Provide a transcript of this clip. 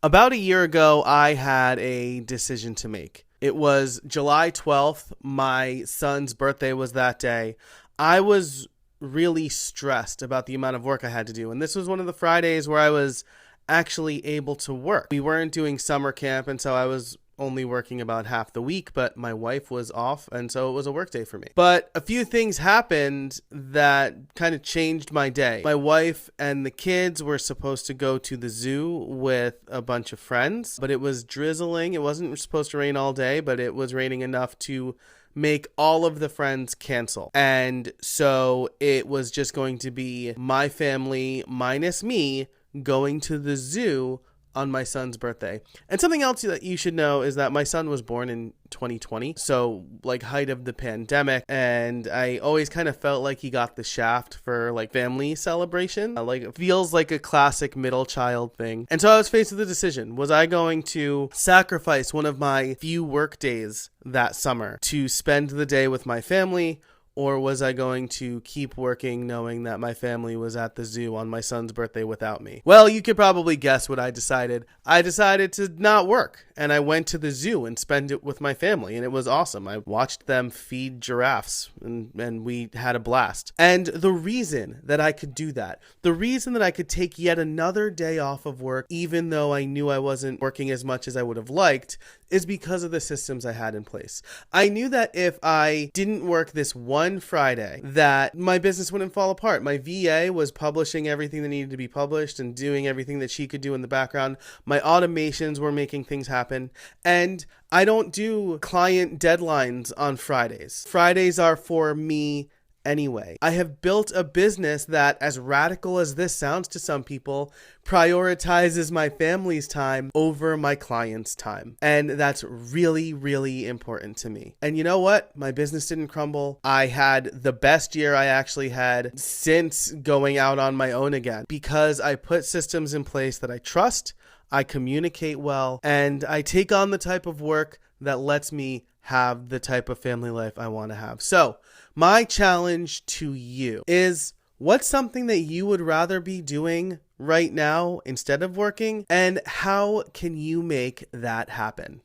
About a year ago, I had a decision to make. It was July 12th. My son's birthday was that day. I was really stressed about the amount of work I had to do. And this was one of the Fridays where I was actually able to work. We weren't doing summer camp, and so I was only working about half the week, but my wife was off, and so it was a work day for me. But a few things happened that kind of changed my day. My wife and the kids were supposed to go to the zoo with a bunch of friends, but it was drizzling. It wasn't supposed to rain all day, but it was raining enough to make all of the friends cancel. And so it was just going to be my family minus me going to the zoo on my son's birthday. And something else that you should know is that my son was born in 2020, so like height of the pandemic, and I always kind of felt like he got the shaft for like family celebration. Like it feels like a classic middle child thing. And so I was faced with the decision. Was I going to sacrifice one of my few work days that summer to spend the day with my family, or was I going to keep working knowing that my family was at the zoo on my son's birthday without me? Well, you could probably guess what I decided. I decided to not work, and I went to the zoo and spent it with my family, and it was awesome. I watched them feed giraffes, and we had a blast. And the reason that I could do that, the reason that I could take yet another day off of work, even though I knew I wasn't working as much as I would have liked, is because of the systems I had in place. I knew that if I didn't work this one Friday, that my business wouldn't fall apart. My VA was publishing everything that needed to be published and doing everything that she could do in the background. My automations were making things happen. And I don't do client deadlines on Fridays. Fridays are for me anyway. I have built a business that, as radical as this sounds to some people, prioritizes my family's time over my clients' time. And that's really, really important to me. And you know what? My business didn't crumble. I had the best year I actually had since going out on my own again, because I put systems in place that I trust, I communicate well, and I take on the type of work that lets me have the type of family life I want to have. So my challenge to you is, what's something that you would rather be doing right now instead of working, and how can you make that happen?